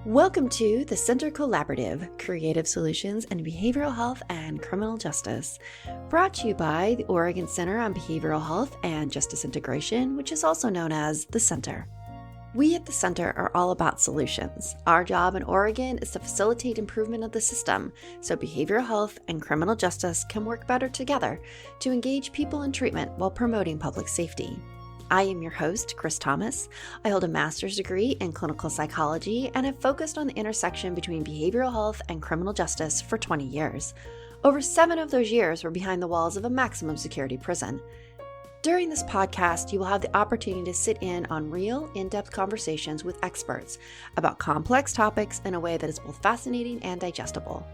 Welcome to the Center Collaborative, Creative Solutions in Behavioral Health and Criminal Justice, brought to you by the Oregon Center on Behavioral Health and Justice Integration, which is also known as the Center. We at the Center are all about solutions. Our job in Oregon is to facilitate improvement of the system so behavioral health and criminal justice can work better together to engage people in treatment while promoting public safety. I am your host, Chris Thomas. I hold a master's degree in clinical psychology and have focused on the intersection between behavioral health and criminal justice for 20 years. Over 7 of those years were behind the walls of a maximum security prison. During this podcast, you will have the opportunity to sit in on real, in-depth conversations with experts about complex topics in a way that is both fascinating and digestible.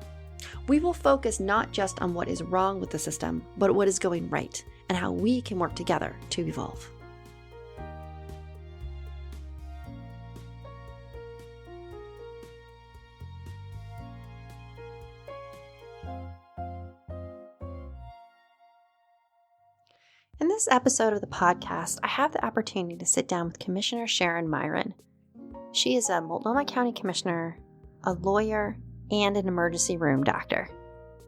We will focus not just on what is wrong with the system, but what is going right and how we can work together to evolve. In this episode of the podcast, I have the opportunity to sit down with Commissioner Sharon Meieran. She is a Multnomah County Commissioner, a lawyer, and an emergency room doctor.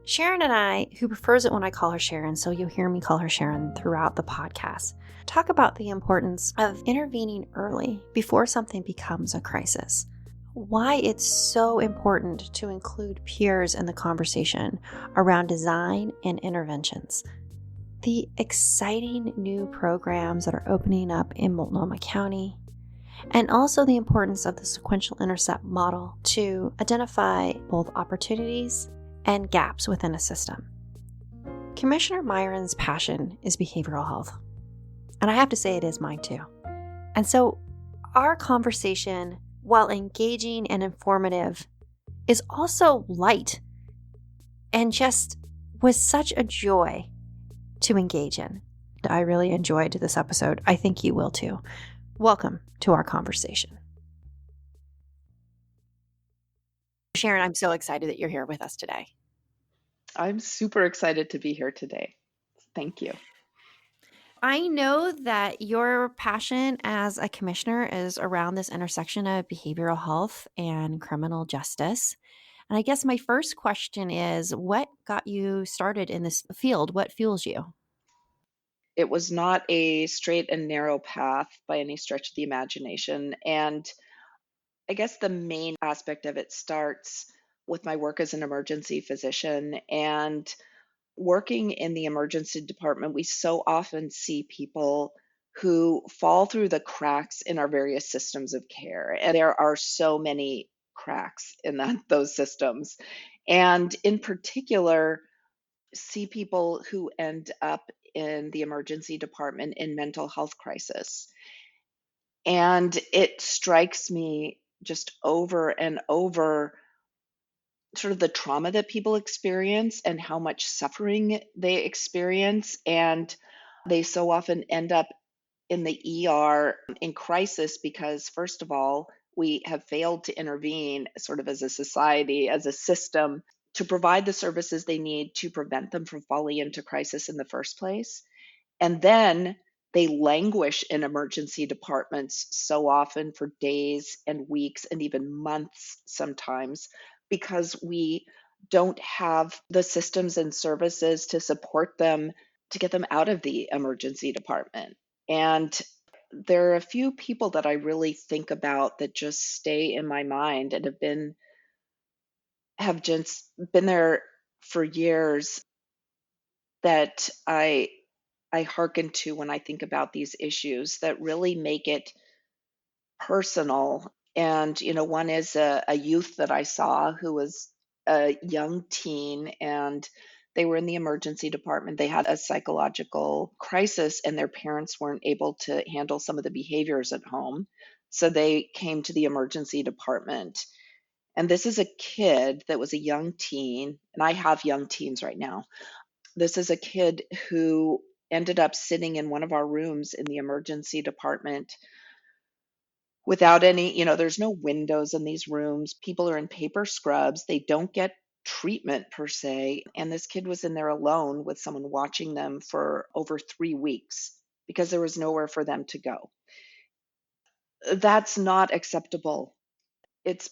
Sharon and I, who prefers it when I call her Sharon, so you'll hear me call her Sharon throughout the podcast, talk about the importance of intervening early before something becomes a crisis. Why it's so important to include peers in the conversation around design and interventions. The exciting new programs that are opening up in Multnomah County, and also the importance of the sequential intercept model to identify both opportunities and gaps within a system. Commissioner Meieran's passion is behavioral health, and I have to say it is mine too. And so our conversation, while engaging and informative, is also light and just was such a joy to engage in. I really enjoyed this episode. I think you will too. Welcome to our conversation. Sharon, I'm so excited that you're here with us today. I'm super excited to be here today. Thank you. I know that your passion as a commissioner is around this intersection of behavioral health and criminal justice. And I guess my first question is, what got you started in this field? What fuels you? It was not a straight and narrow path by any stretch of the imagination. And I guess the main aspect of it starts with my work as an emergency physician. And working in the emergency department, we so often see people who fall through the cracks in our various systems of care. And there are so many cracks in those systems. And in particular, see people who end up in the emergency department in mental health crisis. And it strikes me just over and over sort of the trauma that people experience and how much suffering they experience. And they so often end up in the ER in crisis because, first of all, we have failed to intervene sort of as a society, as a system, to provide the services they need to prevent them from falling into crisis in the first place. And then they languish in emergency departments so often for days and weeks and even months sometimes because we don't have the systems and services to support them to get them out of the emergency department. And there are a few people that I really think about that just stay in my mind and have just been there for years that I hearken to when I think about these issues that really make it personal. And, one is a youth that I saw who was a young teen and they were in the emergency department. They had a psychological crisis and their parents weren't able to handle some of the behaviors at home. So they came to the emergency department. And this is a kid that was a young teen, and I have young teens right now. This is a kid who ended up sitting in one of our rooms in the emergency department without any, there's no windows in these rooms. People are in paper scrubs. They don't get treatment per se. And this kid was in there alone with someone watching them for over 3 weeks because there was nowhere for them to go. That's not acceptable. It's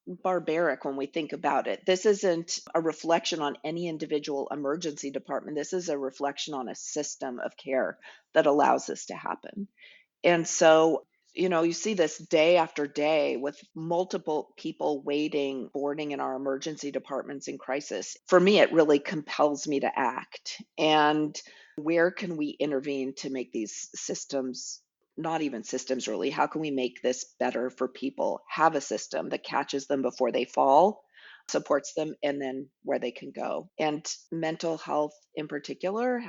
barbaric when we think about it. This isn't a reflection on any individual emergency department. This is a reflection on a system of care that allows this to happen. And so, you see this day after day with multiple people waiting, boarding in our emergency departments in crisis. For me, it really compels me to act. And where can we intervene to make these systems, not even systems really, how can we make this better for people? Have a system that catches them before they fall, supports them, and then where they can go. And mental health in particular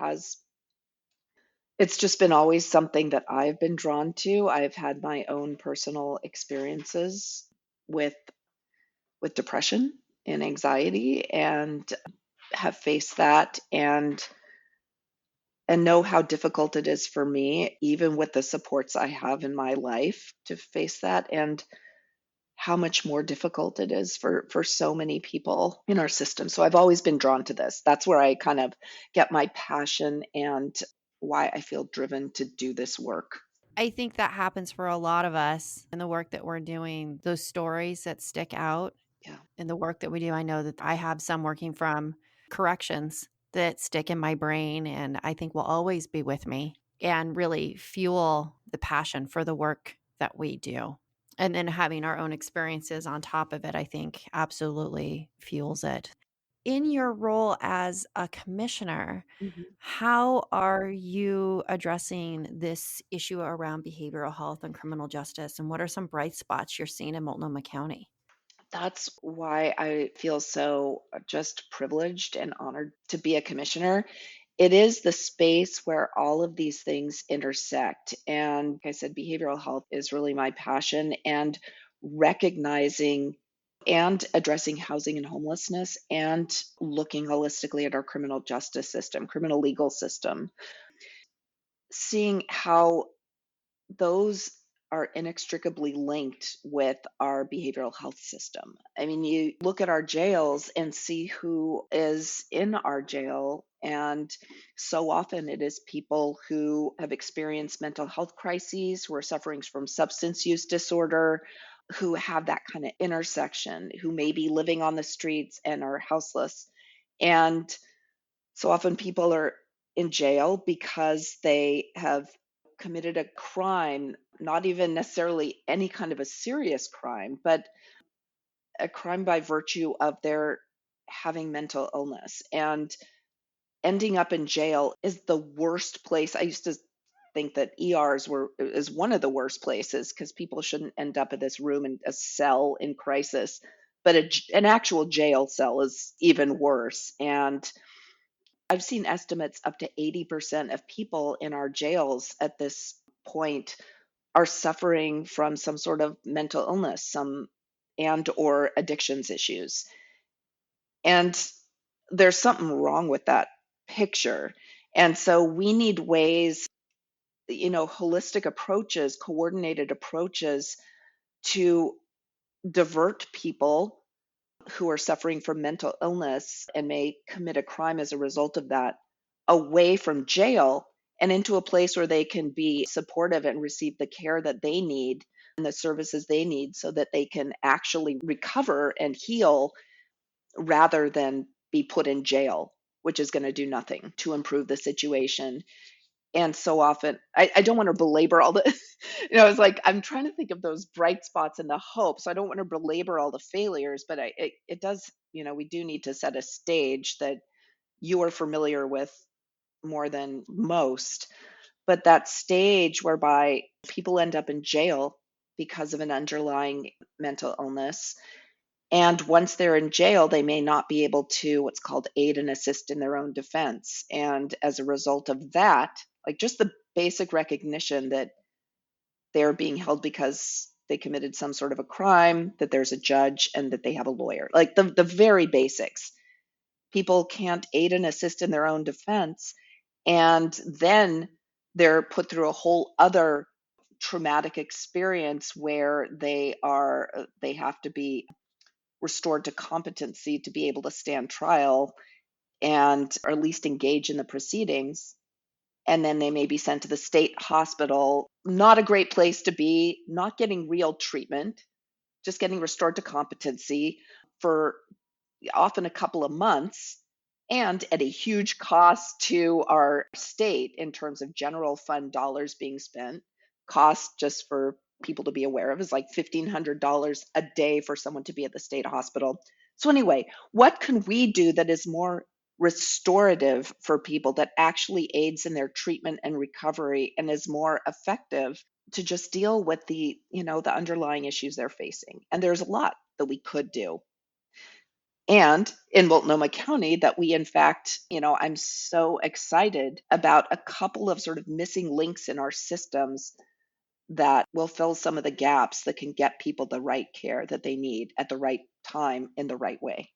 it's just been always something that I've been drawn to. I've had my own personal experiences with depression and anxiety, and have faced that, and know how difficult it is for me, even with the supports I have in my life, to face that, and how much more difficult it is for so many people in our system. So I've always been drawn to this. That's where I kind of get my passion and why I feel driven to do this work. I think that happens for a lot of us in the work that we're doing. Those stories that stick out Yeah. in the work that we do. I know that I have some working from corrections that stick in my brain and I think will always be with me and really fuel the passion for the work that we do. And then having our own experiences on top of it, I think absolutely fuels it. In your role as a commissioner, Mhm. how are you addressing this issue around behavioral health and criminal justice? And what are some bright spots you're seeing in Multnomah County? That's why I feel so just privileged and honored to be a commissioner. It is the space where all of these things intersect. And like I said, behavioral health is really my passion, and recognizing and addressing housing and homelessness, and looking holistically at our criminal justice system, criminal legal system, seeing how those are inextricably linked with our behavioral health system. I mean, you look at our jails and see who is in our jail, and so often it is people who have experienced mental health crises, who are suffering from substance use disorder, who have that kind of intersection, who may be living on the streets and are houseless. And so often people are in jail because they have committed a crime, not even necessarily any kind of a serious crime, but a crime by virtue of their having mental illness. And ending up in jail is the worst place. I used to think that ERs is one of the worst places because people shouldn't end up in this room in a cell in crisis. But an actual jail cell is even worse. And I've seen estimates up to 80% of people in our jails at this point are suffering from some sort of mental illness, some and or addictions issues. And there's something wrong with that picture. And so we need ways, holistic approaches, coordinated approaches to divert people who are suffering from mental illness and may commit a crime as a result of that away from jail and into a place where they can be supportive and receive the care that they need and the services they need so that they can actually recover and heal rather than be put in jail, which is going to do nothing to improve the situation. And so often, I don't want to belabor all the, it's like I'm trying to think of those bright spots and the hope. So I don't want to belabor all the failures, but it does, we do need to set a stage that you are familiar with more than most. But that stage whereby people end up in jail because of an underlying mental illness, and once they're in jail, they may not be able to what's called aid and assist in their own defense. And as a result of that, like just the basic recognition that they're being held because they committed some sort of a crime, that there's a judge, and that they have a lawyer, like the very basics. People can't aid and assist in their own defense. And then they're put through a whole other traumatic experience where they have to be restored to competency to be able to stand trial and or at least engage in the proceedings. And then they may be sent to the state hospital, not a great place to be, not getting real treatment, just getting restored to competency for often a couple of months, and at a huge cost to our state in terms of general fund dollars being spent. Cost, just for people to be aware of, is like $1,500 a day for someone to be at the state hospital. So, anyway, what can we do that is more restorative for people, that actually aids in their treatment and recovery and is more effective to just deal with the underlying issues they're facing? And there's a lot that we could do. And in Multnomah County, that we, in fact, I'm so excited about a couple of sort of missing links in our systems that will fill some of the gaps that can get people the right care that they need at the right time in the right way.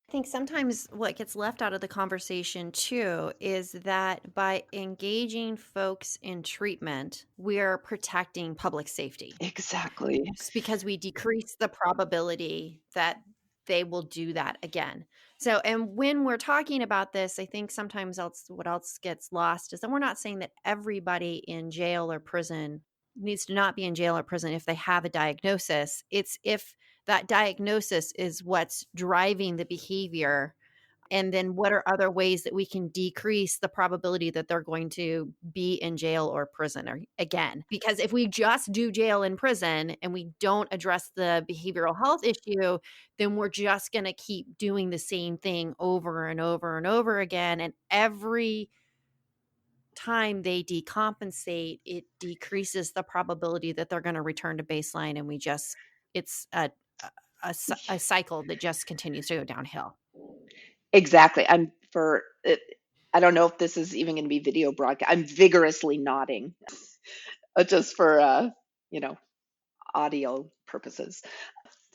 I think sometimes what gets left out of the conversation too is that by engaging folks in treatment, we're protecting public safety. Exactly. Just because we decrease the probability that they will do that again. So, and when we're talking about this, I think sometimes what else gets lost is that we're not saying that everybody in jail or prison needs to not be in jail or prison if they have a diagnosis. It's if that diagnosis is what's driving the behavior. And then what are other ways that we can decrease the probability that they're going to be in jail or prison or again? Because if we just do jail and prison and we don't address the behavioral health issue, then we're just going to keep doing the same thing over and over and over again. And every time they decompensate, it decreases the probability that they're going to return to baseline. And it's a cycle that just continues to go downhill. Exactly. I don't know if this is even going to be video broadcast. I'm vigorously nodding, just for audio purposes,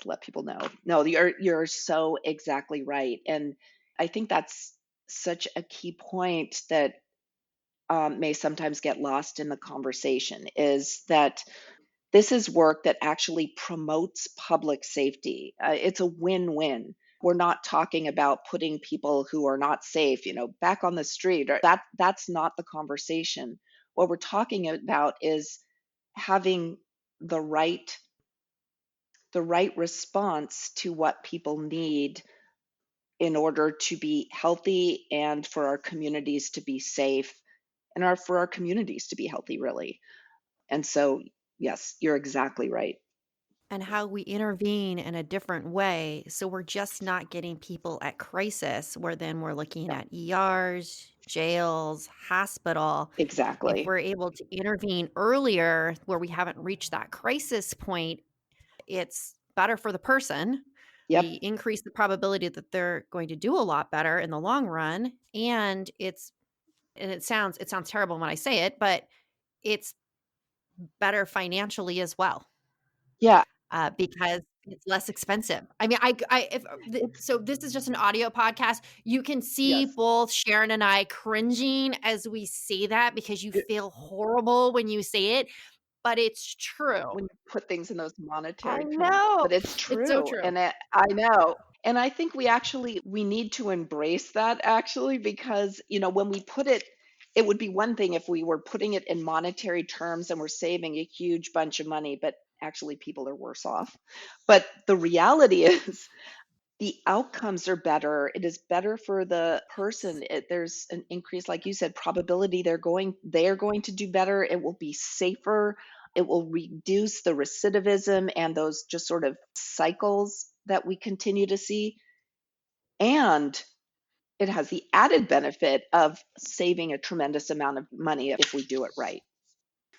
to let people know. No, you're so exactly right, and I think that's such a key point that may sometimes get lost in the conversation, is that this is work that actually promotes public safety. It's a win-win. We're not talking about putting people who are not safe, back on the street. Or that's not the conversation. What we're talking about is having the right the right response to what people need in order to be healthy, and for our communities to be safe, and for our communities to be healthy, really. And so, yes, you're exactly right. And how we intervene in a different way. So we're just not getting people at crisis, where then we're looking Yeah, at ERs, jails, hospital. If exactly. we're able to intervene earlier where we haven't reached that crisis point, it's better for the person. We Yep. increase the probability that they're going to do a lot better in the long run. And it sounds terrible when I say it, but it's better financially as well. Yeah. Because it's less expensive. I mean, I if so this is just an audio podcast. You can see Yes. both Sharon and I cringing as we say that because you feel horrible when you say it, but it's true. When you put things in those I monetary terms, know. but it's It's so true. true. And I know. And I think we need to embrace that, actually, because, when we put it, it would be one thing if we were putting it in monetary terms and we're saving a huge bunch of money, but actually people are worse off. But the reality is, the outcomes are better. It is better for the person. There's an increase, like you said, probability they are going to do better. It will be safer. It will reduce the recidivism and those just sort of cycles that we continue to see. And it has the added benefit of saving a tremendous amount of money if we do it right.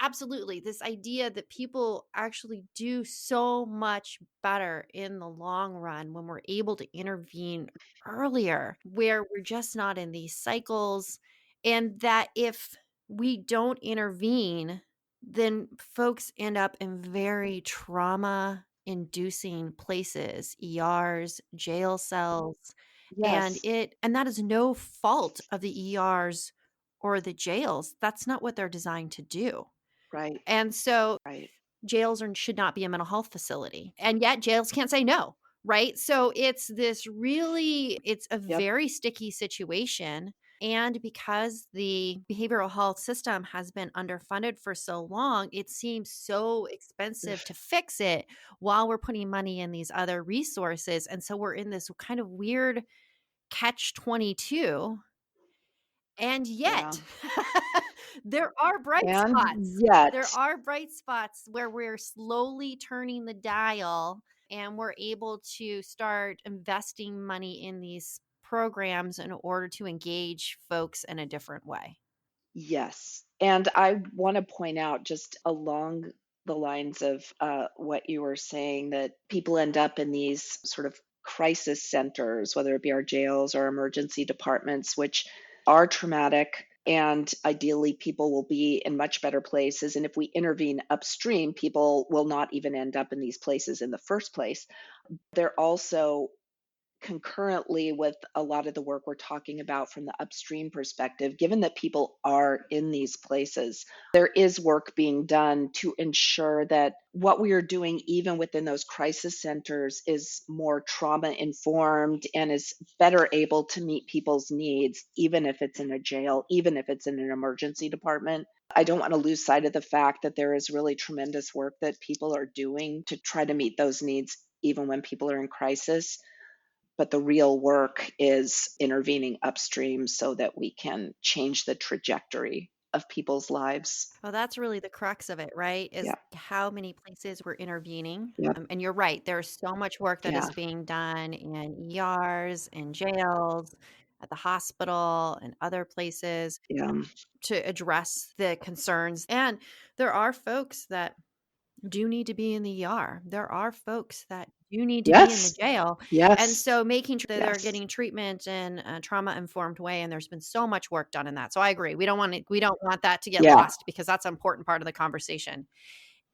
Absolutely. This idea that people actually do so much better in the long run when we're able to intervene earlier, where we're just not in these cycles. And that if we don't intervene, then folks end up in very trauma inducing places, ERs, jail cells, Yes. and that is no fault of the ERs or the jails. That's not what they're designed to do. Right. And so Right. jails should not be a mental health facility. And yet jails can't say no, right? So it's a Yep. very sticky situation. And because the behavioral health system has been underfunded for so long, it seems so expensive to fix it while we're putting money in these other resources. And so we're in this kind of weird catch 22. And Yeah. yet, there are bright And spots. There yet, are bright spots where we're slowly turning the dial and we're able to start investing money in these programs in order to engage folks in a different way. yes. And I want to point out, just along the lines of what you were saying, that people end up in these sort of crisis centers, whether it be our jails or emergency departments, which are traumatic. And ideally, people will be in much better places. And if we intervene upstream, people will not even end up in these places in the first place. They're also concurrently with a lot of the work we're talking about from the upstream perspective, given that people are in these places, there is work being done to ensure that what we are doing, even within those crisis centers, is more trauma informed and is better able to meet people's needs, even if it's in a jail, even if it's in an emergency department. I don't want to lose sight of the fact that there is really tremendous work that people are doing to try to meet those needs, even when people are in crisis. But the real work is intervening upstream so that we can change the trajectory of people's lives. Well, that's really the crux of it, right? Is Yeah. how many places we're intervening. Yep. And you're right, there's so much work that Yeah. is being done in ERs, in jails, at the hospital, and other places Yeah. to address the concerns. And there are folks that do need to be in the ER. There are folks that do need to be in the Yes. jail. And Yes. so making sure that they're Yes. getting treatment in a trauma-informed way, and there's been so much work done in that. So I agree. We don't want that to get Yeah. lost because that's an important part of the conversation.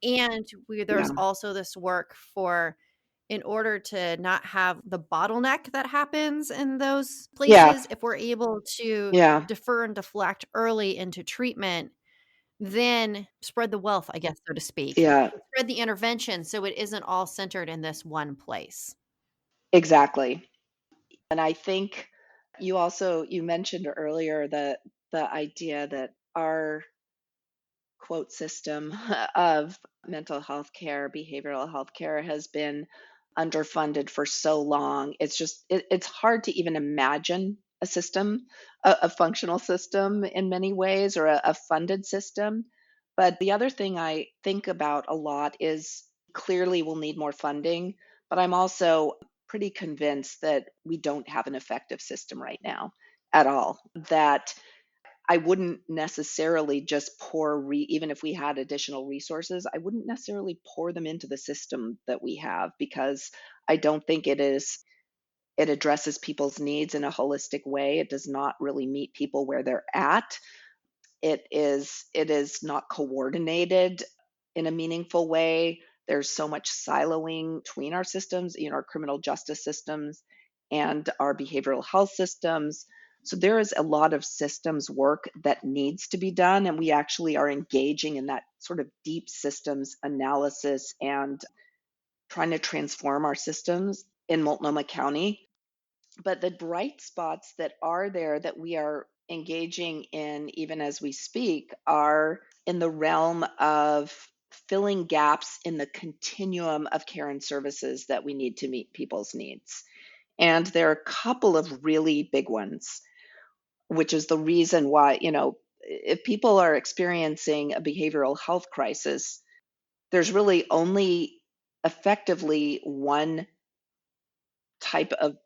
And Yeah. there's also this work for in order to not have the bottleneck that happens in those Yeah. places, if we're able to Yeah. defer and deflect early into treatment, then spread the wealth, I guess, so to speak. Yeah. Spread the intervention so it isn't all centered in this one place. Exactly. And I think you mentioned earlier the idea that our quote system of mental health care, behavioral health care has been underfunded for so long. It's hard to even imagine a system, a functional system in many ways, or a funded system. But the other thing I think about a lot is clearly we'll need more funding, but I'm also pretty convinced that we don't have an effective system right now at all. That I wouldn't necessarily just even if we had additional resources, I wouldn't necessarily pour them into the system that we have, because I don't think it addresses people's needs in a holistic way. It does not really meet people where they're at. It is not coordinated in a meaningful way. There's so much siloing between our systems, our criminal justice systems and our behavioral health systems. So there is a lot of systems work that needs to be done, and we actually are engaging in that sort of deep systems analysis and trying to transform our systems in Multnomah County. But the bright spots that are there that we are engaging in, even as we speak, are in the realm of filling gaps in the continuum of care and services that we need to meet people's needs. And there are a couple of really big ones, which is the reason why, if people are experiencing a behavioral health crisis, there's really only effectively one type of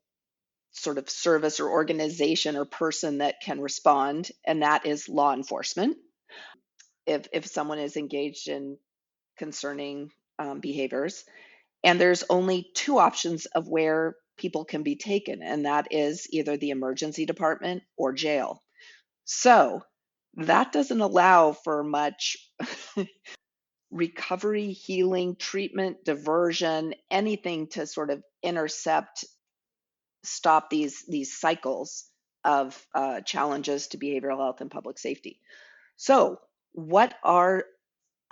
sort of service or organization or person that can respond, and that is law enforcement. If someone is engaged in concerning behaviors, and there's only two options of where people can be taken, and that is either the emergency department or jail. So that doesn't allow for much recovery, healing, treatment, diversion, anything to sort of intercept, stop these cycles of challenges to behavioral health and public safety. So, what are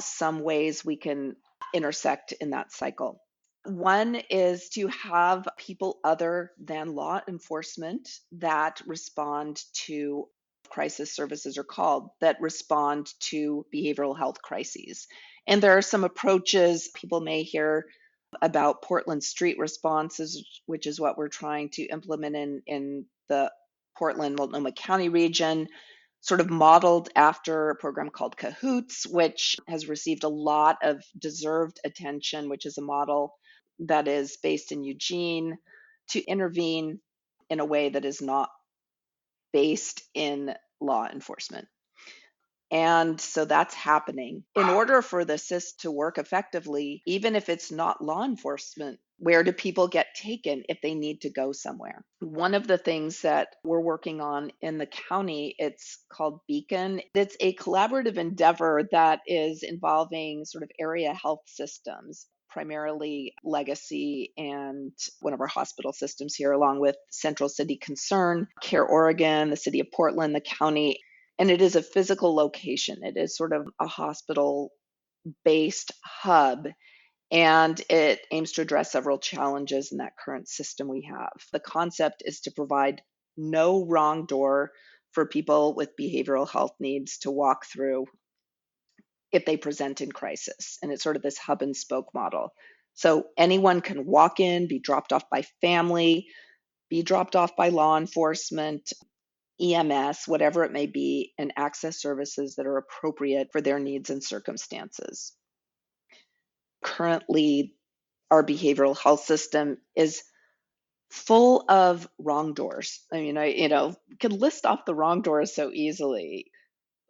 some ways we can intersect in that cycle? One is to have people other than law enforcement that respond to crisis services are called, that respond to behavioral health crises. And there are some approaches people may hear about Portland street responses, which is what we're trying to implement in the Portland, Multnomah County region, sort of modeled after a program called Kahoots, which has received a lot of deserved attention, which is a model that is based in Eugene to intervene in a way that is not based in law enforcement. And so that's happening. In order for the SIS to work effectively, even if it's not law enforcement, where do people get taken if they need to go somewhere? One of the things that we're working on in the county, it's called Beacon. It's a collaborative endeavor that is involving sort of area health systems, primarily Legacy and one of our hospital systems here, along with Central City Concern, Care Oregon, the city of Portland, the county. And it is a physical location. It is sort of a hospital-based hub, and it aims to address several challenges in that current system we have. The concept is to provide no wrong door for people with behavioral health needs to walk through if they present in crisis. And it's sort of this hub and spoke model. So anyone can walk in, be dropped off by family, be dropped off by law enforcement, EMS, whatever it may be, and access services that are appropriate for their needs and circumstances. Currently, our behavioral health system is full of wrong doors. I mean, can list off the wrong doors so easily.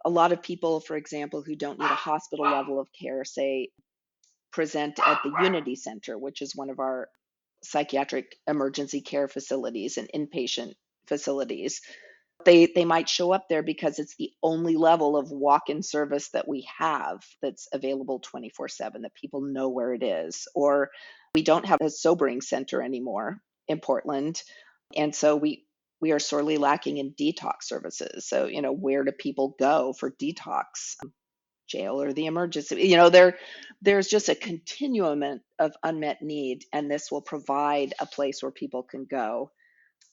A lot of people, for example, who don't need a hospital level of care, say, present at the Unity Center, which is one of our psychiatric emergency care facilities and inpatient facilities. They might show up there because it's the only level of walk-in service that we have that's available 24/7, that people know where it is. Or we don't have a sobering center anymore in Portland. And so we are sorely lacking in detox services. So, where do people go for detox? Jail or the emergency? There's just a continuum of unmet need, and this will provide a place where people can go.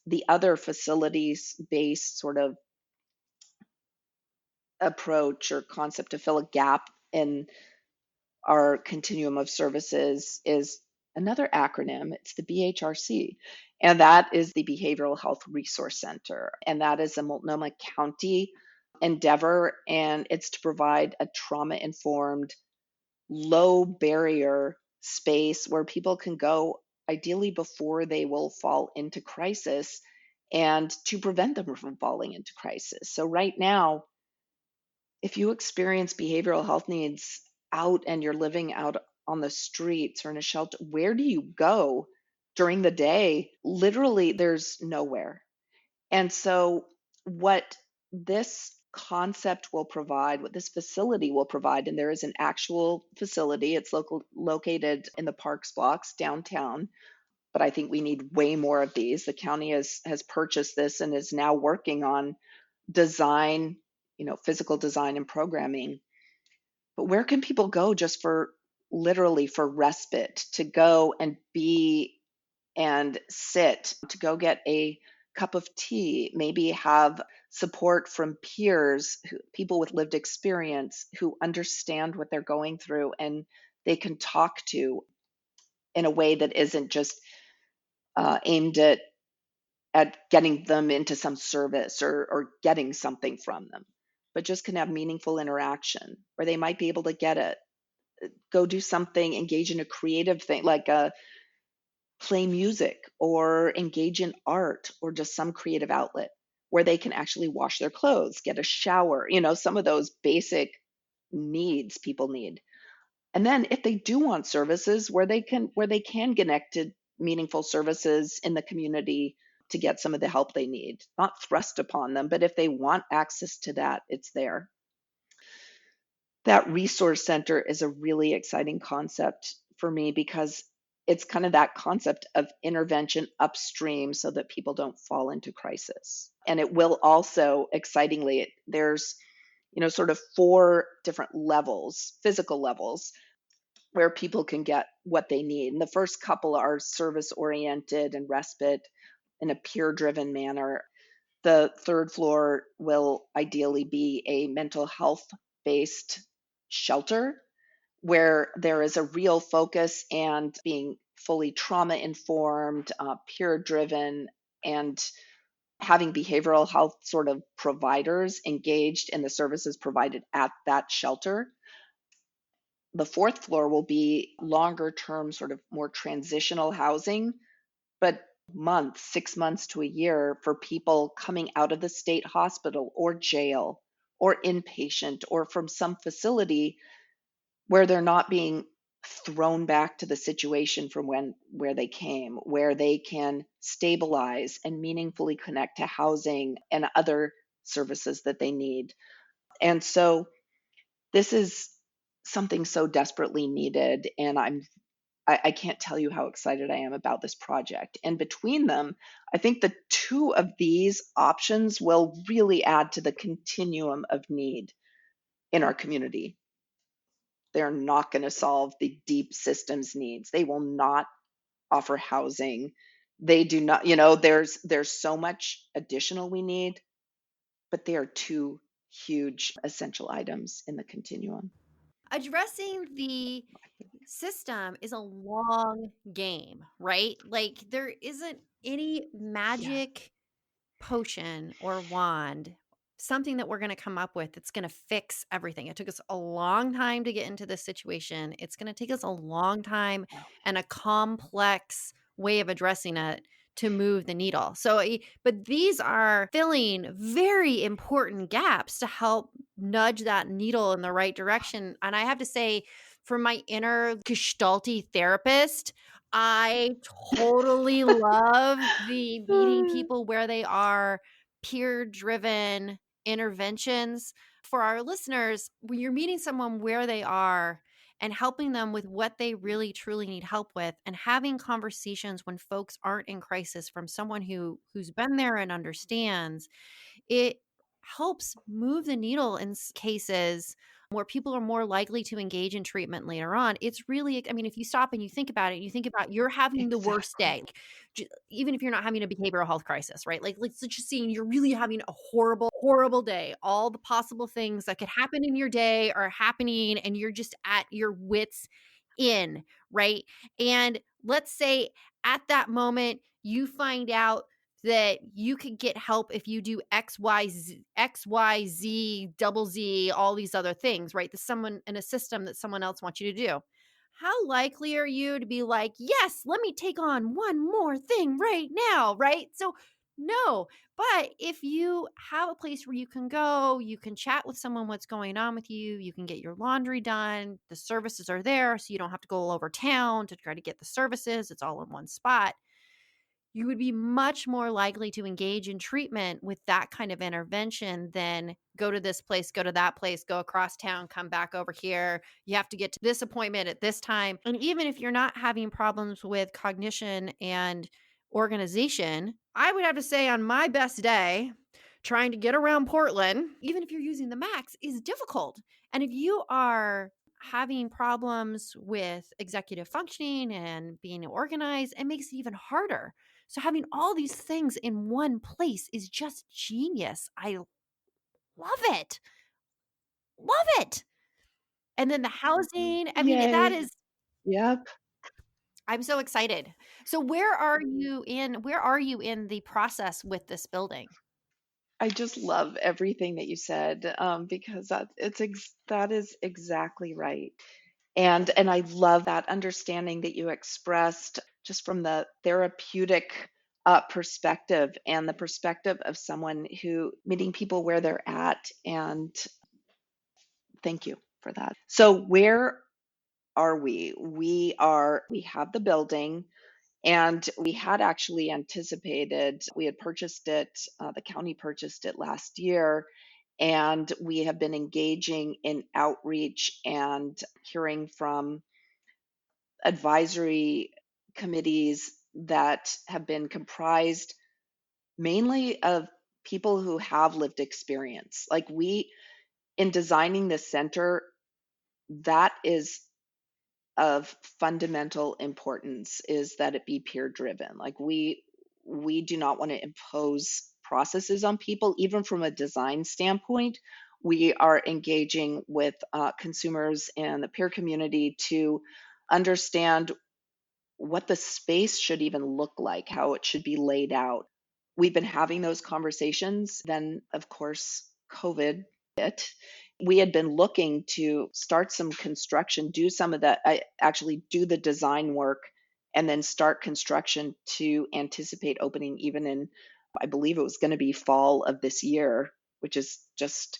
The other facilities-based sort of approach or concept to fill a gap in our continuum of services is another acronym. It's the BHRC, and that is the Behavioral Health Resource Center. And that is a Multnomah County endeavor, and it's to provide a trauma-informed, low barrier space where people can go, ideally before they will fall into crisis, and to prevent them from falling into crisis. So right now, if you experience behavioral health needs out and you're living out on the streets or in a shelter, where do you go during the day? Literally, there's nowhere. And so, what this concept will provide, what this facility will provide, and there is an actual facility, it's located in the Parks Blocks downtown, but I think we need way more of these. The county has purchased this and is now working on design, physical design and programming. But where can people go just for literally for respite, to go and be and sit, to go get a cup of tea, maybe have support from peers, people with lived experience who understand what they're going through and they can talk to in a way that isn't just aimed at getting them into some service or getting something from them, but just can have meaningful interaction. Or they might be able to go do something, engage in a creative thing, like play music or engage in art or just some creative outlet where they can actually wash their clothes, get a shower, some of those basic needs people need. And then if they do want services where they can connect to meaningful services in the community to get some of the help they need, not thrust upon them, but if they want access to that, it's there. That resource center is a really exciting concept for me because it's kind of that concept of intervention upstream so that people don't fall into crisis. And it will also, excitingly, there's sort of 4 different levels, physical levels, where people can get what they need. And the first couple are service oriented and respite in a peer driven manner. The third floor will ideally be a mental health based shelter where there is a real focus and being fully trauma informed, peer driven, and having behavioral health sort of providers engaged in the services provided at that shelter. The fourth floor will be longer term, sort of more transitional housing, but months, 6 months to a year for people coming out of the state hospital or jail or inpatient or from some facility where they're not being thrown back to the situation from where they came, where they can stabilize and meaningfully connect to housing and other services that they need. And so this is something so desperately needed, and I can't tell you how excited I am about this project. And between them, I think the two of these options will really add to the continuum of need in our community. They're not going to solve the deep systems needs. They will not offer housing. They do not, there's so much additional we need, but they are two huge essential items in the continuum. Addressing the system is a long game, right? Like there isn't any Yeah. magic potion or wand, something that we're going to come up with that's going to fix everything. It took us a long time to get into this situation. It's going to take us a long time No. and a complex way of addressing it to move the needle. So, but these are filling very important gaps to help nudge that needle in the right direction. And I have to say, for my inner gestalty therapist, I totally love the meeting people where they are, peer driven interventions. For our listeners, when you're meeting someone where they are and helping them with what they really truly need help with, and having conversations when folks aren't in crisis from someone who's been there and understands, it helps move the needle in cases where people are more likely to engage in treatment later on. It's really, I mean, if you stop and you think about it, you think about you're having the worst day, Exactly. even if you're not having a behavioral health crisis, right? Like, let's just say you're really having a horrible, horrible day. All the possible things that could happen in your day are happening, and you're just at your wits' end, right? And let's say at that moment, you find out that you could get help if you do X, Y, Z, double Z, all these other things, right? There's someone in a system that someone else wants you to do. How likely are you to be like, yes, let me take on one more thing right now, right? So, no. But if you have a place where you can go, you can chat with someone what's going on with you can get your laundry done, the services are there, so you don't have to go all over town to try to get the services. It's all in one spot. You would be much more likely to engage in treatment with that kind of intervention than go to this place, go to that place, go across town, come back over here. You have to get to this appointment at this time. And even if you're not having problems with cognition and organization, I would have to say on my best day, trying to get around Portland, even if you're using the max, is difficult. And if you are having problems with executive functioning and being organized, it makes it even harder. So having all these things in one place is just genius. I love it. Love it. And then the housing, I mean, that Yay. is, Yep. I'm so excited. So where are you in the process with this building? I just love everything that you said, because that is exactly right. And I love that understanding that you expressed just from the therapeutic perspective and the perspective of someone who meeting people where they're at. And thank you for that. So where are we? We have the building. And we had actually anticipated, we had purchased it, the county purchased it last year, and we have been engaging in outreach and hearing from advisory committees that have been comprised mainly of people who have lived experience. Like in designing this center, that is of fundamental importance is that it be peer driven. Like we do not want to impose processes on people, even from a design standpoint. We are engaging with consumers and the peer community to understand what the space should even look like, how it should be laid out. We've been having those conversations. Then, of course, COVID hit. We had been looking to start some construction, do some of the, actually do the design work, and then start construction to anticipate opening even in, I believe it was going to be fall of this year, which is just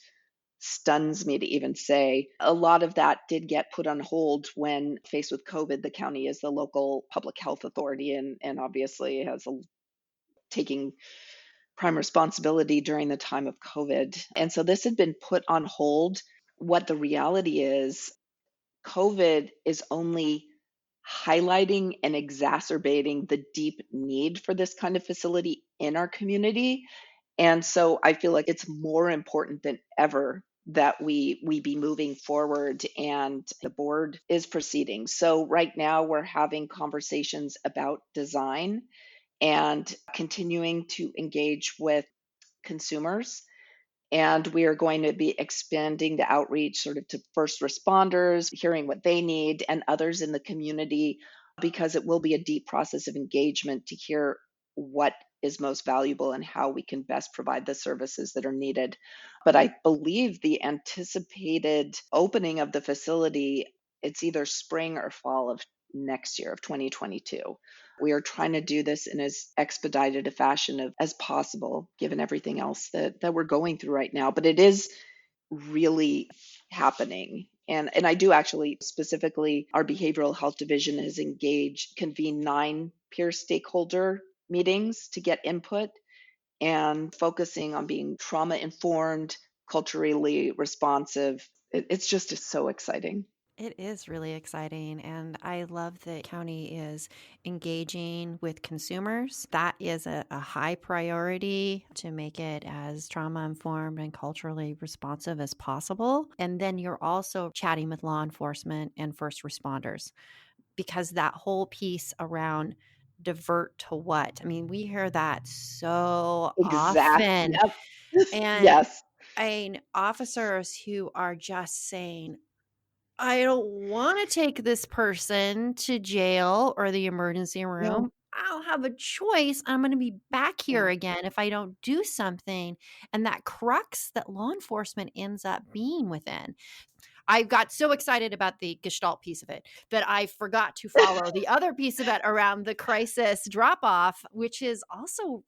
stuns me to even say. A lot of that did get put on hold when faced with COVID. The county is the local public health authority and obviously has taking prime responsibility during the time of COVID. And so this had been put on hold. What the reality is, COVID is only highlighting and exacerbating the deep need for this kind of facility in our community. And so I feel like it's more important than ever that we be moving forward, and the board is proceeding. So right now we're having conversations about design and continuing to engage with consumers, and we are going to be expanding the outreach sort of to first responders, hearing what they need, and others in the community, because it will be a deep process of engagement to hear what is most valuable and how we can best provide the services that are needed. But I believe the anticipated opening of the facility, it's either spring or fall of next year of 2022. We are trying to do this in as expedited a fashion as possible, given everything else that we're going through right now. But it is really happening. And I do actually, specifically, our behavioral health division has convened 9 peer stakeholder meetings to get input and focusing on being trauma informed, culturally responsive. It's so exciting. It is really exciting, and I love that county is engaging with consumers. That is a high priority to make it as trauma informed and culturally responsive as possible. And then you're also chatting with law enforcement and first responders, because that whole piece around divert to what? I mean, we hear that so Exactly. often. Yep. And Yes. officers who are just saying, I don't want to take this person to jail or the emergency No. room. I don't have a choice. I'm going to be back here Yeah. again if I don't do something. And that crux that law enforcement ends up being within. I got so excited about the Gestalt piece of it that I forgot to follow the other piece of it around the crisis drop off, which is also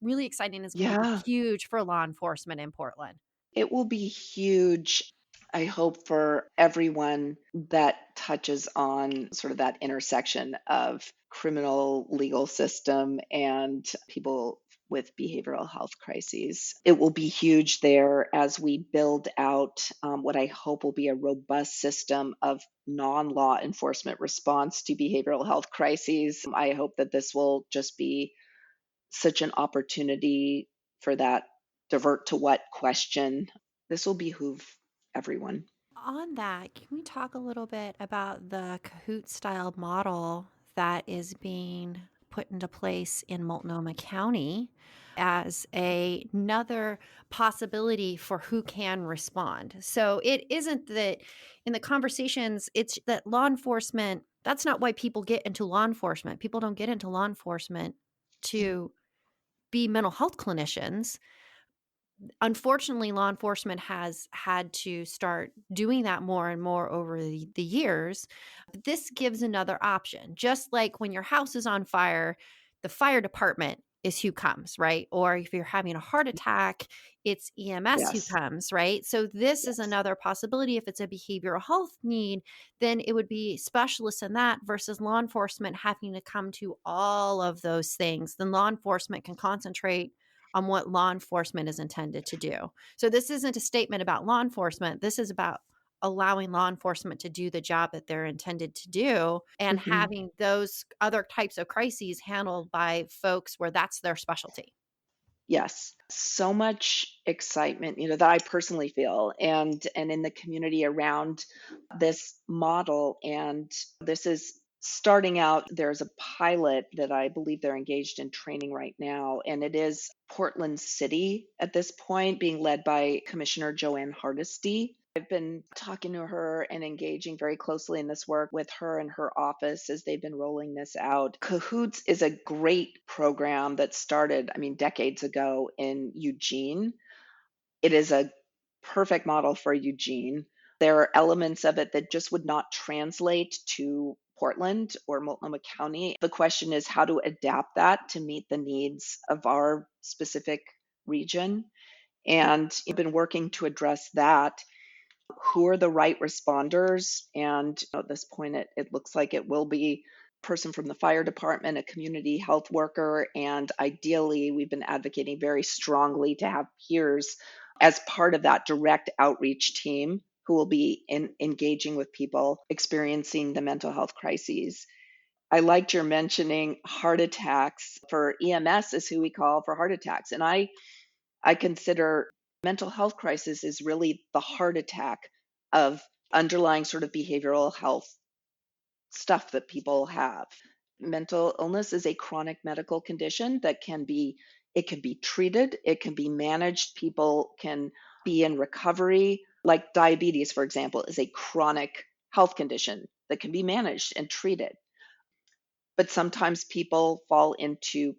really exciting. Is going to be Yeah. huge for law enforcement in Portland. It will be huge, I hope, for everyone that touches on sort of that intersection of criminal legal system and people with behavioral health crises. It will be huge there as we build out what I hope will be a robust system of non law enforcement response to behavioral health crises. I hope that this will just be such an opportunity for that divert to what question. This will behoove everyone. On that, can we talk a little bit about the Kahoot style model that is being put into place in Multnomah County as another possibility for who can respond? So it isn't that in the conversations, it's that law enforcement, that's not why people get into law enforcement. People don't get into law enforcement to be mental health clinicians. Unfortunately, law enforcement has had to start doing that more and more over the years. But this gives another option. Just like when your house is on fire, the fire department is who comes, right? Or if you're having a heart attack, it's EMS who Yes. comes, right? So this is Yes. another possibility. If it's a behavioral health need, then it would be specialists in that versus law enforcement having to come to all of those things. Then law enforcement can concentrate on what law enforcement is intended to do. So this isn't a statement about law enforcement. This is about allowing law enforcement to do the job that they're intended to do and Mhm. having those other types of crises handled by folks where that's their specialty. Yes. So much excitement, that I personally feel and in the community around this model. And this is starting out, there's a pilot that I believe they're engaged in training right now, and it is Portland City at this point, being led by Commissioner Joanne Hardesty. I've been talking to her and engaging very closely in this work with her and her office as they've been rolling this out. Cahoots is a great program that started, decades ago in Eugene. It is a perfect model for Eugene. There are elements of it that just would not translate to Portland or Multnomah County. The question is how to adapt that to meet the needs of our specific region. And I've been working to address that. Who are the right responders? And at this point, it looks like it will be a person from the fire department, a community health worker, and ideally, we've been advocating very strongly to have peers as part of that direct outreach team who will be engaging with people experiencing the mental health crises. I liked your mentioning heart attacks. For EMS is who we call for heart attacks. And I consider mental health crisis is really the heart attack of underlying sort of behavioral health stuff that people have. Mental illness is a chronic medical condition that it can be treated, it can be managed, people can be in recovery. Like diabetes, for example, is a chronic health condition that can be managed and treated. But sometimes people fall into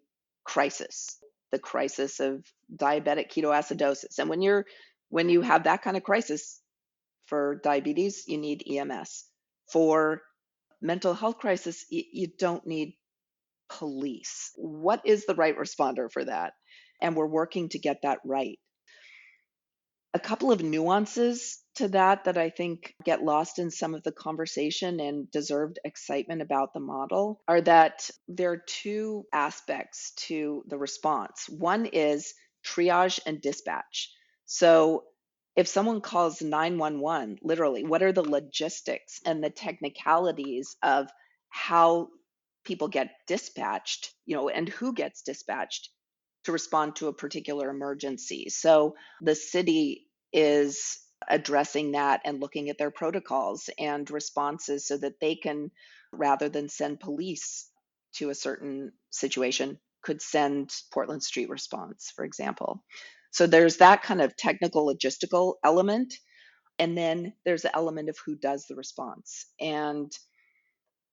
crisis, the crisis of diabetic ketoacidosis. And when you have that kind of crisis for diabetes, you need EMS. For mental health crisis, you don't need police. What is the right responder for that? And we're working to get that right. A couple of nuances to that I think get lost in some of the conversation and deserved excitement about the model are that there are two aspects to the response. One is triage and dispatch. So if someone calls 911, literally, what are the logistics and the technicalities of how people get dispatched, and who gets dispatched to respond to a particular emergency? So the city is addressing that and looking at their protocols and responses so that they can, rather than send police to a certain situation, could send Portland Street Response, for example. So there's that kind of technical logistical element. And then there's the element of who does the response. And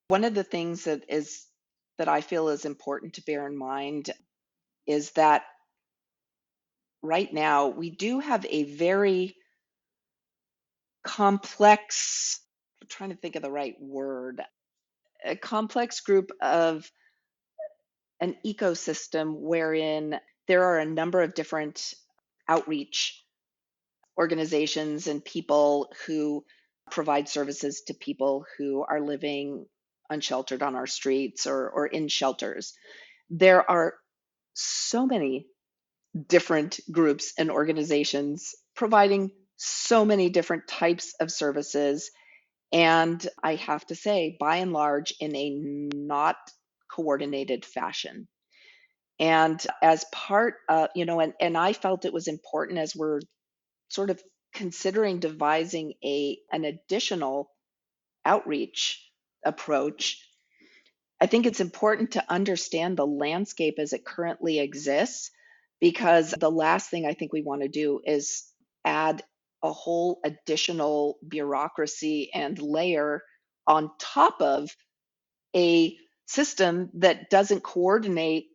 one of the things that I feel is important to bear in mind is that right now we do have a very complex, I'm trying to think of the right word, a complex group of an ecosystem wherein there are a number of different outreach organizations and people who provide services to people who are living unsheltered on our streets or in shelters. There are so many different groups and organizations providing so many different types of services. And I have to say, by and large, in a not coordinated fashion. And as part of, and I felt it was important as we're sort of considering devising an additional outreach approach. I think it's important to understand the landscape as it currently exists, because the last thing I think we want to do is add a whole additional bureaucracy and layer on top of a system that doesn't coordinate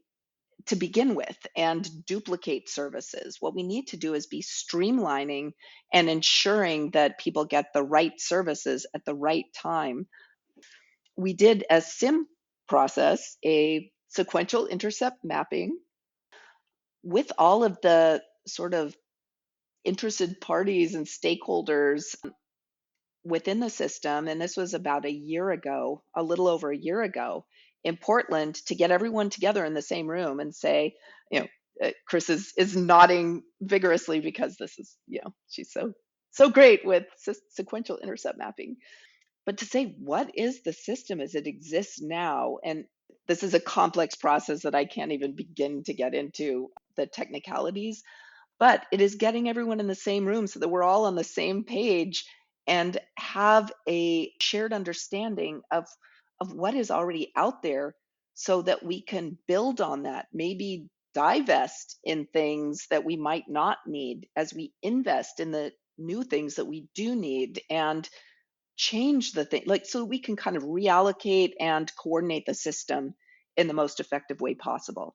to begin with and duplicate services. What we need to do is be streamlining and ensuring that people get the right services at the right time. We did a SIM process, a sequential intercept mapping, with all of the sort of interested parties and stakeholders within the system. And this was about a year ago, a little over a year ago in Portland, to get everyone together in the same room and say, Chris is nodding vigorously because this is, she's so great with sequential intercept mapping. But to say, what is the system as it exists now? And this is a complex process that I can't even begin to get into the technicalities, but it is getting everyone in the same room so that we're all on the same page and have a shared understanding of of what is already out there so that we can build on that, maybe divest in things that we might not need as we invest in the new things that we do need, and change the thing, like, so we can kind of reallocate and coordinate the system in the most effective way possible.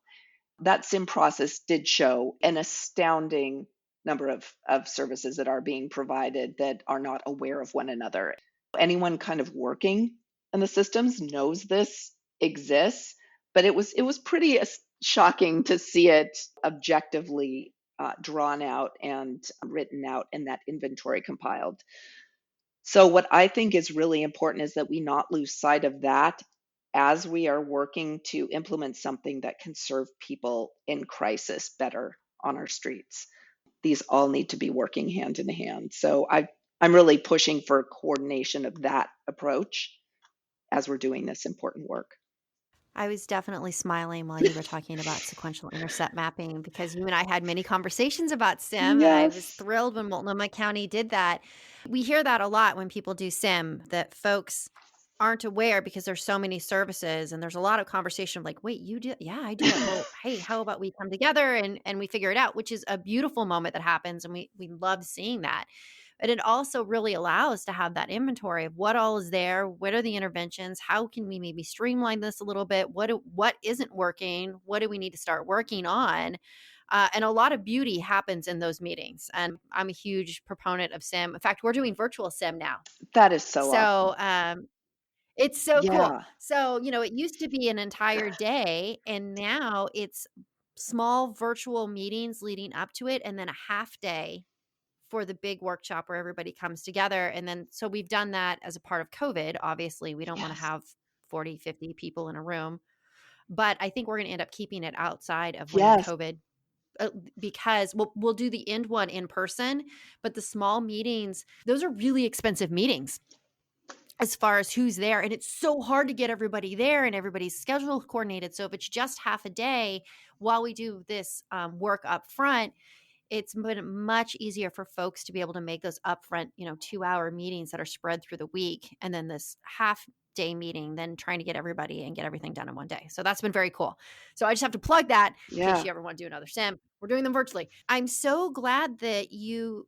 That SIM process did show an astounding number of services that are being provided that are not aware of one another. Anyone kind of working in the systems knows this exists, but it was pretty shocking to see it objectively drawn out and written out, and that inventory compiled. So, what I think is really important is that we not lose sight of that as we are working to implement something that can serve people in crisis better on our streets. These all need to be working hand in hand. So, I'm really pushing for coordination of that approach as we're doing this important work. I was definitely smiling while you were talking about sequential intercept mapping because you and I had many conversations about SIM, and I was Yes. thrilled when Multnomah County did that. We hear that a lot when people do SIM, that folks aren't aware because there's so many services and there's a lot of conversation like, wait, you do? Yeah, I do that. Well, hey, how about we come together and we figure it out, which is a beautiful moment that happens. And we love seeing that. But it also really allows to have that inventory of what all is there, what are the interventions, how can we maybe streamline this a little bit, what isn't working, what do we need to start working on, and a lot of beauty happens in those meetings. And I'm a huge proponent of SIM. In fact, we're doing virtual SIM now. That is so awesome. So it's so cool. Yeah. So, it used to be an entire day, and now it's small virtual meetings leading up to it, and then a half day for the big workshop where everybody comes together. And then, so we've done that as a part of COVID. Obviously, we don't want to Yes. have 40, 50 people in a room, but I think we're going to end up keeping it outside of when Yes. COVID, because we'll do the end one in person, but the small meetings, those are really expensive meetings as far as who's there. And it's so hard to get everybody there and everybody's schedule coordinated. So if it's just half a day while we do this work up front, it's been much easier for folks to be able to make those upfront, 2-hour meetings that are spread through the week. And then this half day meeting, then trying to get everybody and get everything done in one day. So that's been very cool. So I just have to plug that in case Yeah. you ever want to do another SIM. We're doing them virtually. I'm so glad that you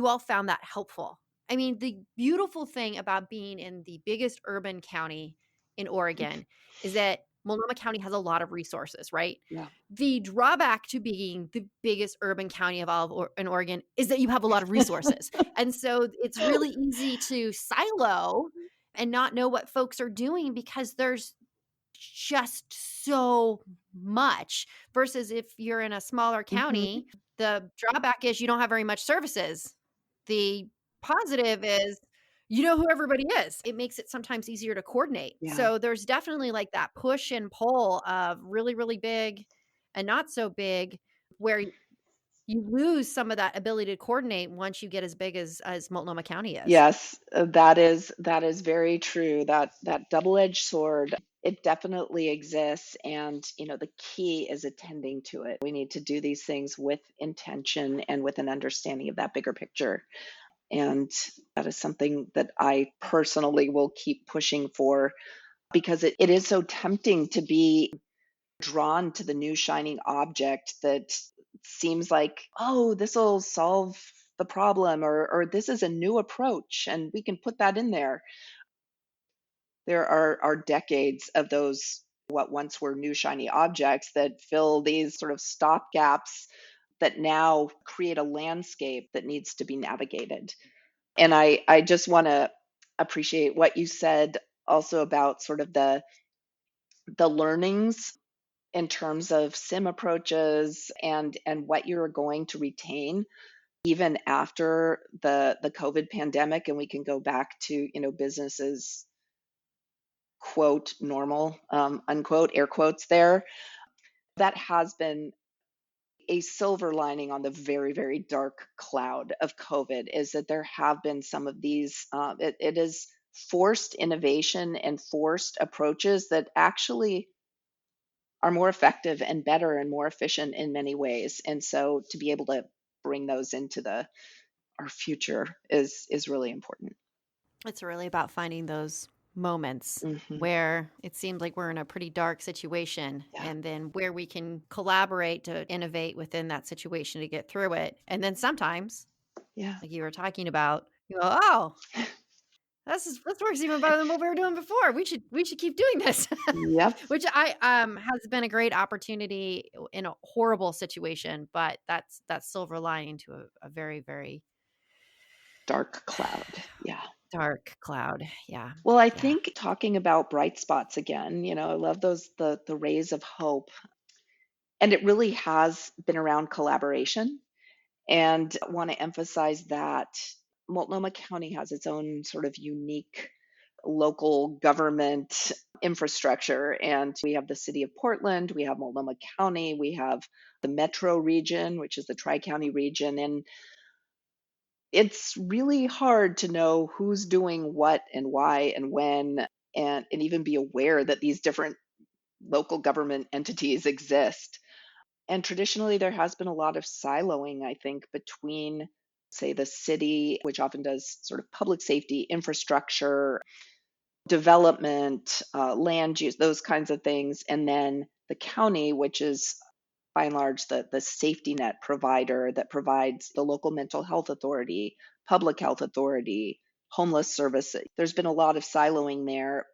all found that helpful. I mean, the beautiful thing about being in the biggest urban county in Oregon is that Multnomah County has a lot of resources, right? Yeah. The drawback to being the biggest urban county of all in Oregon is that you have a lot of resources. And so it's really easy to silo and not know what folks are doing because there's just so much versus if you're in a smaller Mhm. county, the drawback is you don't have very much services. The positive is you know who everybody is. It makes it sometimes easier to coordinate. Yeah. So there's definitely like that push and pull of really, really big and not so big where you lose some of that ability to coordinate once you get as big as Multnomah County is. Yes, that is very true. That double-edged sword, it definitely exists, and the key is attending to it. We need to do these things with intention and with an understanding of that bigger picture. And that is something that I personally will keep pushing for because it is so tempting to be drawn to the new shining object that seems like, oh, this will solve the problem, or this is a new approach and we can put that in there. There are decades of those what once were new shiny objects that fill these sort of stop gaps that now create a landscape that needs to be navigated. And I just want to appreciate what you said also about sort of the learnings in terms of sim approaches and what you're going to retain even after the COVID pandemic, and we can go back to businesses quote normal, unquote, air quotes there. That has been a silver lining on the very, very dark cloud of COVID, is that there have been some of these, it is forced innovation and forced approaches that actually are more effective and better and more efficient in many ways. And so to be able to bring those into our future is really important. It's really about finding those moments Mhm. where it seemed like we're in a pretty dark situation, Yeah. and then where we can collaborate to innovate within that situation to get through it. And then sometimes, Yeah. like you were talking about, you go, "Oh, this works even better than what we were doing before. We should keep doing this." Yep. Which I has been a great opportunity in a horrible situation, but that's silver lining to a very, very Dark cloud. Yeah. dark cloud. Yeah. Well, I Yeah. think talking about bright spots again, I love those the rays of hope. And it really has been around collaboration. And want to emphasize that Multnomah County has its own sort of unique local government infrastructure. And we have the city of Portland, we have Multnomah County, we have the metro region, which is the Tri County region. And it's really hard to know who's doing what and why and when, and even be aware that these different local government entities exist. And traditionally, there has been a lot of siloing, I think, between, say, the city, which often does sort of public safety, infrastructure, development, land use, those kinds of things, and then the county, which is by and large the safety net provider that provides the local mental health authority, public health authority, homeless services. There's been a lot of siloing there.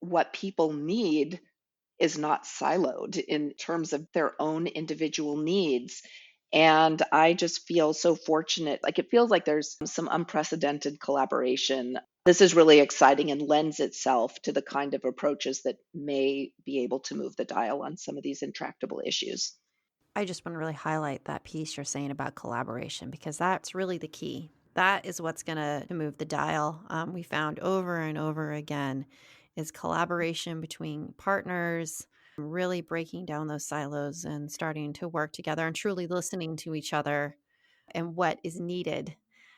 What people need is not siloed in terms of their own individual needs. And I just feel so fortunate. Like it feels like there's some unprecedented collaboration. This is really exciting and lends itself to the kind of approaches that may be able to move the dial on some of these intractable issues. I just want to really highlight that piece you're saying about collaboration, because that's really the key. That is what's going to move the dial. We found over and over again is collaboration between partners, really breaking down those silos and starting to work together and truly listening to each other and what is needed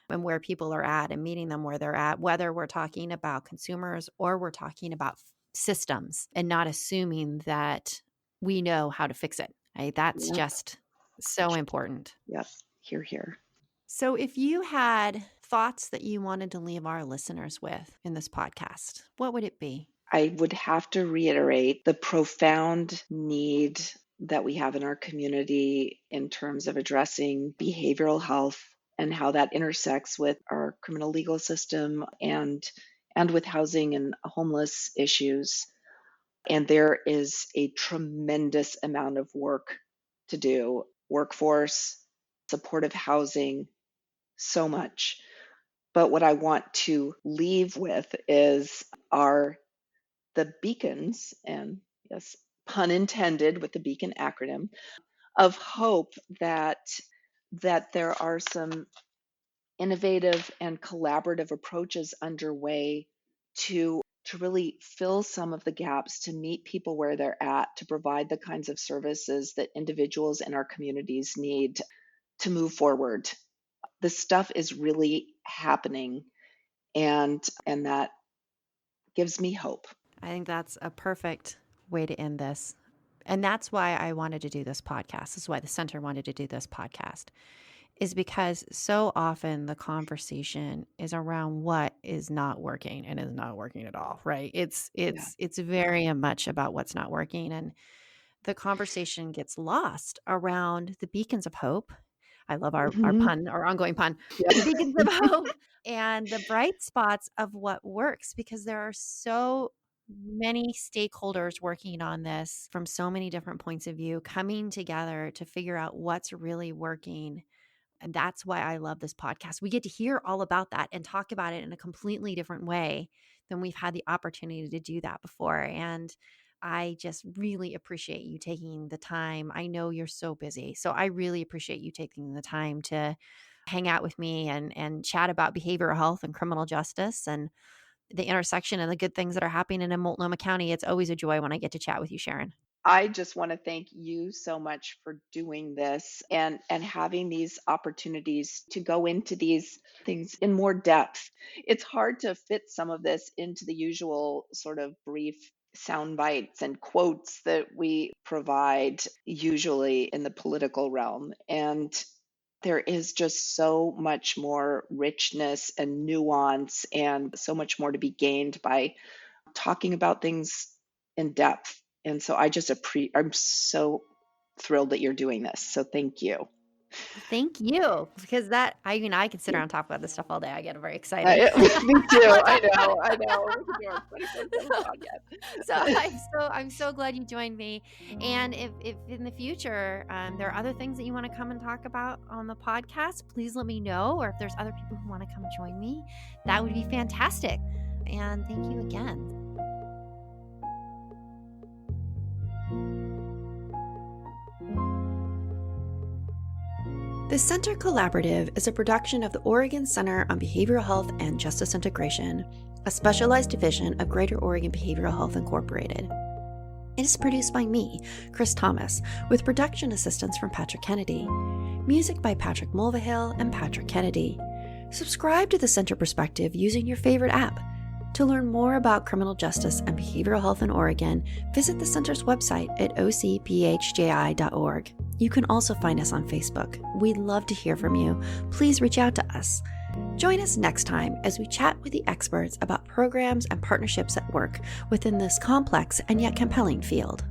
and where people are at and meeting them where they're at, whether we're talking about consumers or we're talking about systems, and not assuming that we know how to fix it. Right? That's Yep. just so important. Yes. Here, here. So, if you had thoughts that you wanted to leave our listeners with in this podcast, what would it be? I would have to reiterate the profound need that we have in our community in terms of addressing behavioral health and how that intersects with our criminal legal system and with housing and homeless issues. And there is a tremendous amount of work to do. Workforce, supportive housing, so much. But what I want to leave with is our the beacons, and yes, pun intended with the beacon acronym, of hope that there are some innovative and collaborative approaches underway to really fill some of the gaps, to meet people where they're at, to provide the kinds of services that individuals in our communities need to move forward. This stuff is really happening, and that gives me hope. I think that's a perfect way to end this. And that's why I wanted to do this podcast. This is why the center wanted to do this podcast, is because so often the conversation is around what is not working and is not working at all, right? It's Yeah. it's it's very much about what's not working, and the conversation gets lost around the beacons of hope. I love our Mhm. pun, our ongoing pun, Yeah. the beacons of hope and the bright spots of what works, because there are so many stakeholders working on this from so many different points of view, coming together to figure out what's really working. And that's why I love this podcast. We get to hear all about that and talk about it in a completely different way than we've had the opportunity to do that before. And I just really appreciate you taking the time. I know you're so busy. So I really appreciate you taking the time to hang out with me and chat about behavioral health and criminal justice and the intersection and the good things that are happening in Multnomah County. It's always a joy when I get to chat with you, Sharon. I just want to thank you so much for doing this and having these opportunities to go into these things in more depth. It's hard to fit some of this into the usual sort of brief sound bites and quotes that we provide usually in the political realm. And there is just so much more richness and nuance and so much more to be gained by talking about things in depth. And so I'm so thrilled that you're doing this. So thank you. Thank you, because I could sit around and talk about this stuff all day. I get very excited. Me too. I know. We can do our 24/7 podcast. I'm so glad you joined me. And if in the future there are other things that you want to come and talk about on the podcast, please let me know. Or if there's other people who want to come join me, that would be fantastic. And thank you again. The Center Collaborative is a production of the Oregon Center on Behavioral Health and Justice Integration, a specialized division of Greater Oregon Behavioral Health Incorporated. It is produced by me, Chris Thomas, with production assistance from Patrick Kennedy. Music by Patrick Mulvihill and Patrick Kennedy. Subscribe to the Center Perspective using your favorite app. To learn more about criminal justice and behavioral health in Oregon, visit the Center's website at ocbhji.org. You can also find us on Facebook. We'd love to hear from you. Please reach out to us. Join us next time as we chat with the experts about programs and partnerships at work within this complex and yet compelling field.